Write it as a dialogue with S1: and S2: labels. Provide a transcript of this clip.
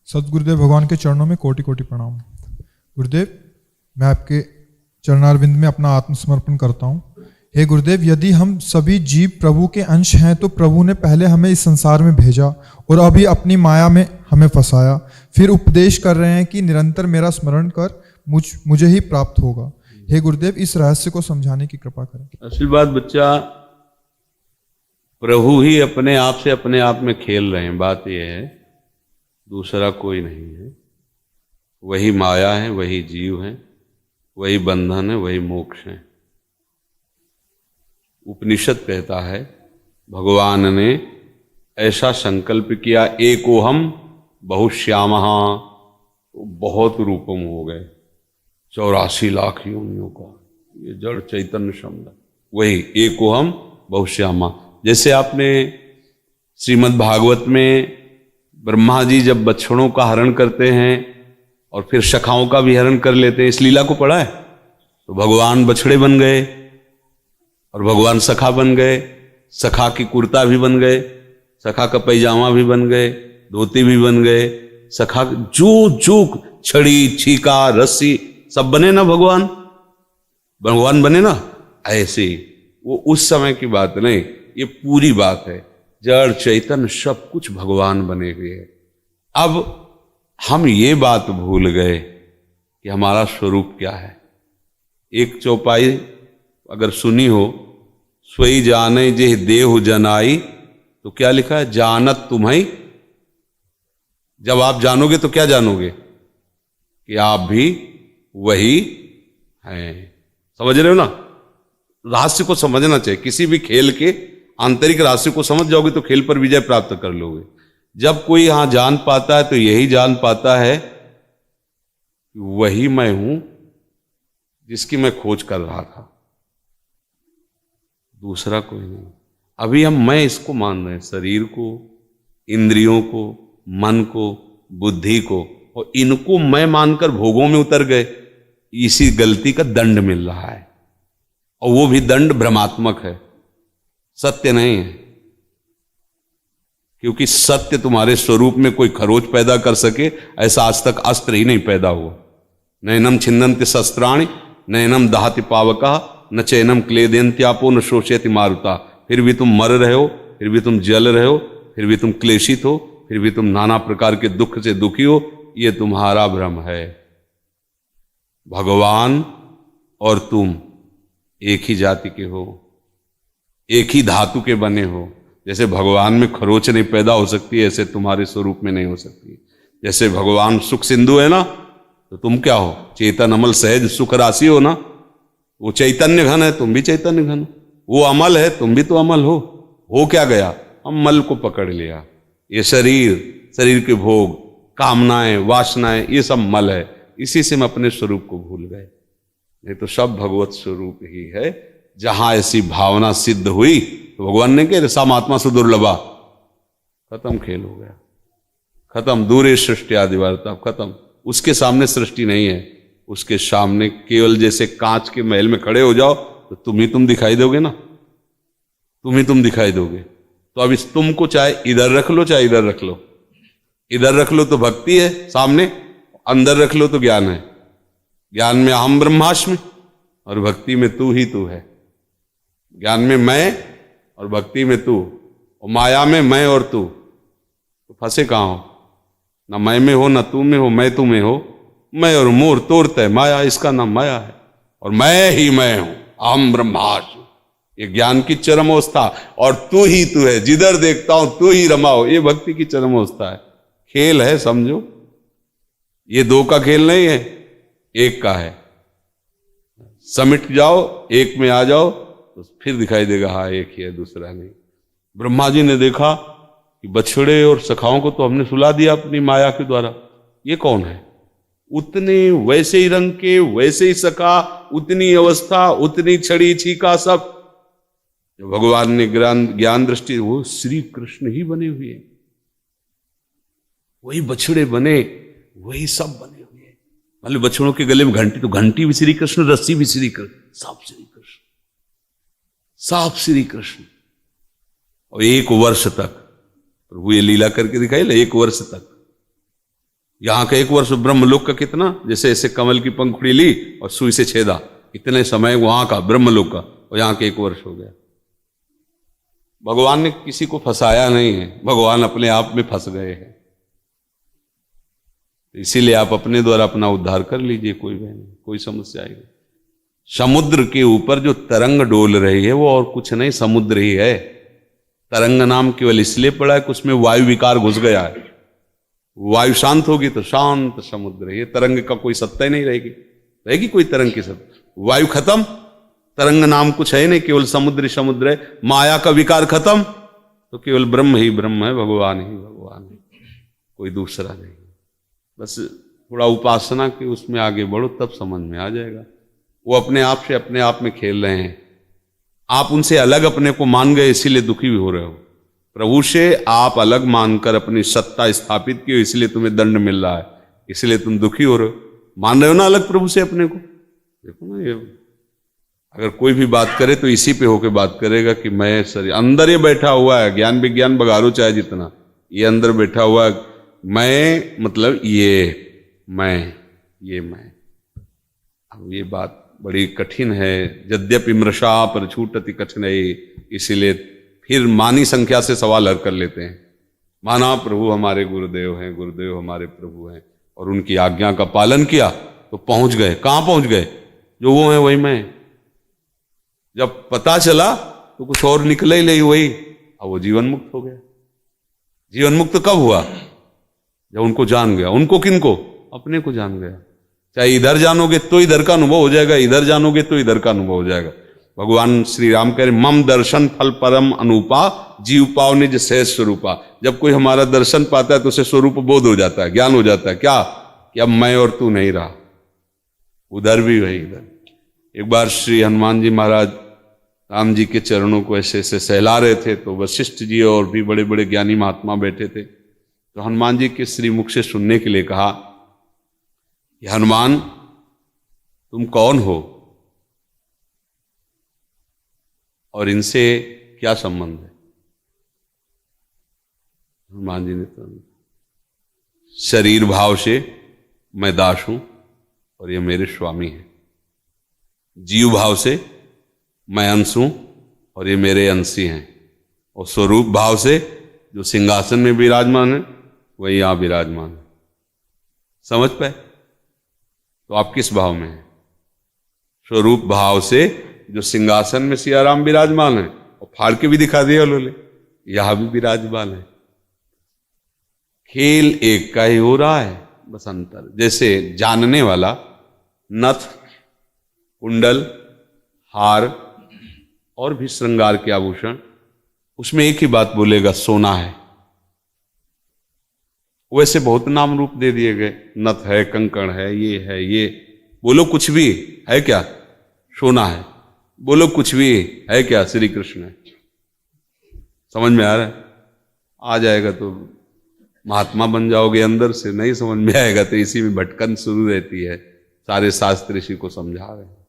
S1: सतगुरुदेव भगवान के चरणों में कोटि कोटि प्रणाम। गुरुदेव, मैं आपके चरणारविंद में अपना आत्मसमर्पण करता हूँ। हे गुरुदेव, यदि हम सभी जीव प्रभु के अंश हैं तो प्रभु ने पहले हमें इस संसार में भेजा और अभी अपनी माया में हमें फंसाया, फिर उपदेश कर रहे हैं कि निरंतर मेरा स्मरण कर मुझे ही प्राप्त होगा। हे गुरुदेव, इस रहस्य को समझाने की कृपा करें।
S2: असल बात बच्चा, प्रभु ही अपने आप में खेल रहे हैं। बात यह है, दूसरा कोई नहीं है। वही माया है, वही जीव है, वही बंधन है, वही मोक्ष है। उपनिषद कहता है भगवान ने ऐसा संकल्प किया, एकोहम बहुश्यामः, बहुत रूपम हो गए, 84 लाख योनियों का। ये जड़ चैतन्य शब्द, वही एकोहम बहुश्यामा। जैसे आपने श्रीमद् भागवत में ब्रह्मा जी जब बछड़ों का हरण करते हैं और फिर सखाओं का भी हरण कर लेते हैं, इस लीला को पढ़ा है? तो भगवान बछड़े बन गए और भगवान सखा बन गए, सखा की कुर्ता भी बन गए, सखा का पैजामा भी बन गए, धोती भी बन गए, सखा जो छड़ी छीका रस्सी सब बने ना, भगवान बने ना। ऐसे वो उस समय की बात नहीं, ये पूरी बात है। जड़ चैतन्य सब कुछ भगवान बने हुए हैं। अब हम ये बात भूल गए कि हमारा स्वरूप क्या है। एक चौपाई अगर सुनी हो, सोई जाने जे देहु जनाई, तो क्या लिखा है? जानत तुम्हें। जब आप जानोगे तो क्या जानोगे? कि आप भी वही हैं। समझ रहे हो ना? रहस्य को समझना चाहिए। किसी भी खेल के आंतरिक रहस्य को समझ जाओगे तो खेल पर विजय प्राप्त कर लोगे। जब कोई यहां जान पाता है तो यही जान पाता है कि वही मैं हूं जिसकी मैं खोज कर रहा था, दूसरा कोई नहीं। अभी हम मैं इसको मान रहे हैं, शरीर को, इंद्रियों को, मन को, बुद्धि को, और इनको मैं मानकर भोगों में उतर गए। इसी गलती का दंड मिल रहा है, और वो भी दंड भ्रमात्मक है, सत्य नहीं है। क्योंकि सत्य तुम्हारे स्वरूप में कोई खरोच पैदा कर सके, ऐसा आज तक अस्त्र ही नहीं पैदा हुआ। नैनम छिन्नन्ति शस्त्राणि, नैनम दहति पावका, न चैनम क्लेदयन्त्यापो, न शोषयति मारुता। फिर भी तुम मर रहे हो, फिर भी तुम जल रहे हो, फिर भी तुम क्लेशित हो, फिर भी तुम नाना प्रकार के दुख से दुखी हो। ये तुम्हारा भ्रम है। भगवान और तुम एक ही जाति के हो, एक ही धातु के बने हो। जैसे भगवान में खरोच नहीं पैदा हो सकती, ऐसे तुम्हारे स्वरूप में नहीं हो सकती। जैसे भगवान सुख सिंधु है ना, तो तुम क्या हो? चेतन अमल सहज सुख राशि हो ना। वो चैतन्य घन है, तुम भी चैतन्य घन हो। वो अमल है, तुम भी तो अमल हो। हो क्या गया? हम मल को पकड़ लिया। ये शरीर के भोग, कामनाएं, वासनाएं, ये सब मल है। इसी से हम अपने स्वरूप को भूल गए। नहीं तो सब भगवत स्वरूप ही है। जहां ऐसी भावना सिद्ध हुई तो भगवान ने कहा रसा महात्मा सुदुर्लभा, खत्म, खेल हो गया, खत्म। दूरे सृष्टि आदि वार्ता, खत्म। उसके सामने सृष्टि नहीं है। उसके सामने केवल जैसे कांच के महल में खड़े हो जाओ तो तुम दिखाई दोगे ना, तुम दिखाई दोगे। तो अब इस तुम को चाहे इधर रख लो, चाहे इधर रख लो। इधर रख लो तो भक्ति है सामने, अंदर रख लो तो ज्ञान है। ज्ञान में अहम ब्रह्मास्मि और भक्ति में तू ही तू है। ज्ञान में मैं और भक्ति में तू, और माया में मैं और तू। तो फंसे कहां हो? ना मैं में हो, ना तू में हो, मैं तू में हो। मैं और मोर तोड़ता है माया, इसका नाम माया है। और मैं ही मैं हूं, अहम ब्रह्मास्मि। ये ज्ञान की चरम अवस्था। और तू ही तू है, जिधर देखता हूं तू ही रमाओ, ये भक्ति की चरम अवस्था है। खेल है, समझो। ये दो का खेल नहीं है, एक का है। समिट जाओ, एक में आ जाओ तो फिर दिखाई देगा हाँ एक ही है, दूसरा नहीं। ब्रह्मा जी ने देखा कि बछड़े और सखाओं को तो हमने सुला दिया अपनी माया के द्वारा, ये कौन है? उतने वैसे ही रंग के, वैसे ही सखा, उतनी अवस्था, उतनी छड़ी छीका, सब। जो भगवान ने ज्ञान दृष्टि, वो श्री कृष्ण ही बने हुए हैं। वही बछड़े बने, वही सब बने हुए हैं। मतलब बछड़ों के गले में घंटी, तो घंटी भी श्री कृष्ण, रस्सी भी श्री कृष्ण, सब श्री कृष्ण, सब श्री कृष्ण। और 1 वर्ष तक प्रभु ये लीला करके दिखाई ना, 1 वर्ष तक यहाँ का 1 वर्ष ब्रह्मलोक का कितना, जैसे ऐसे कमल की पंखुड़ी ली और सुई से छेदा, इतने समय वहां का ब्रह्मलोक का, और यहाँ के 1 वर्ष हो गया। भगवान ने किसी को फंसाया नहीं है, भगवान अपने आप में फंस गए हैं। इसीलिए आप अपने द्वारा अपना उद्धार कर लीजिए, कोई बहन, कोई समस्या आएगी। समुद्र के ऊपर जो तरंग डोल रही है वो और कुछ नहीं, समुद्र ही है। तरंग नाम केवल इसलिए पड़ा है कि उसमें वायु विकार घुस गया है। वायु शांत होगी तो शांत समुद्र है। तरंग का कोई सत्ता ही नहीं रहेगी, रहेगी कोई तरंग की सत्ता? वायु खत्म, तरंग नाम कुछ है नहीं, केवल समुद्र ही समुद्र है। माया का विकार खत्म तो केवल ब्रह्म ही ब्रह्म है, भगवान ही भगवान है, कोई दूसरा नहीं। बस थोड़ा उपासना के उसमें आगे बढ़ो, तब समझ में आ जाएगा। वो अपने आप से अपने आप में खेल रहे हैं, आप उनसे अलग अपने को मान गए, इसीलिए दुखी भी हो रहे हो। प्रभु से आप अलग मानकर अपनी सत्ता स्थापित की हो, इसलिए तुम्हें दंड मिल रहा है, इसलिए तुम दुखी हो रहे हो। मान रहे हो ना अलग प्रभु से अपने को? देखो ना, ये अगर कोई भी बात करे तो इसी पे होके बात करेगा कि मैं शरीर, अंदर ये बैठा हुआ है, ज्ञान विज्ञान बगारो चाहे जितना, ये अंदर बैठा हुआ है मैं, मतलब ये मैं। अब ये बात बड़ी कठिन है, यद्यपि मृषा पर छूटति कठिनाई, इसीलिए फिर मानी संख्या से सवाल हल कर लेते हैं। माना प्रभु हमारे गुरुदेव हैं, गुरुदेव हमारे प्रभु हैं, और उनकी आज्ञा का पालन किया तो पहुंच गए। कहां पहुंच गए? जो वो है वही मैं। जब पता चला तो कुछ और निकले ही नहीं वही, अब वो जीवन मुक्त हो गया। जीवन मुक्त कब हुआ? जब उनको जान गया। उनको किनको? अपने को जान गया। चाहे इधर जानोगे तो इधर का अनुभव हो जाएगा, इधर जानोगे तो इधर का अनुभव हो जाएगा। भगवान श्री राम कह रहे, मम दर्शन फल परम अनुपा, जीव पाव निज सहज स्वरूपा। जब कोई हमारा दर्शन पाता है तो उसे स्वरूप बोध हो जाता है, ज्ञान हो जाता है। क्या? कि अब मैं और तू नहीं रहा, उधर भी वही इधर। एक बार श्री हनुमान जी महाराज राम जी के चरणों को ऐसे ऐसे सहला रहे थे, तो वशिष्ठ जी और भी बड़े बड़े ज्ञानी महात्मा बैठे थे। तो हनुमान जी के श्रीमुख से सुनने के लिए कहा कि हनुमान तुम कौन हो और इनसे क्या संबंध है? हनुमान जी ने तो शरीर भाव से मैं दास हूं और ये मेरे स्वामी हैं, जीव भाव से मैं अंश हूं और ये मेरे अंशी हैं, और स्वरूप भाव से जो सिंहासन में विराजमान है वही यहां विराजमान है। समझ पाए? तो आप किस भाव में हैं? स्वरूप भाव से जो सिंहासन में सियाराम विराजमान है, और फाड़ के भी दिखा दिया उन्होंने, यहां भी विराजमान है। खेल एक का ही हो रहा है, बस अंतर। जैसे जानने वाला नथ, कुंडल, हार और भी श्रृंगार के आभूषण, उसमें एक ही बात बोलेगा, सोना है। वैसे बहुत नाम रूप दे दिए गए, नथ है, कंकण है, ये बोलो कुछ भी है क्या? सोना है। बोलो कुछ भी है क्या? श्री कृष्ण है। समझ में आ रहा है? आ जाएगा तो महात्मा बन जाओगे, अंदर से नहीं समझ में आएगा तो इसी में भटकन शुरू रहती है। सारे शास्त्र इसी को समझा रहे हैं।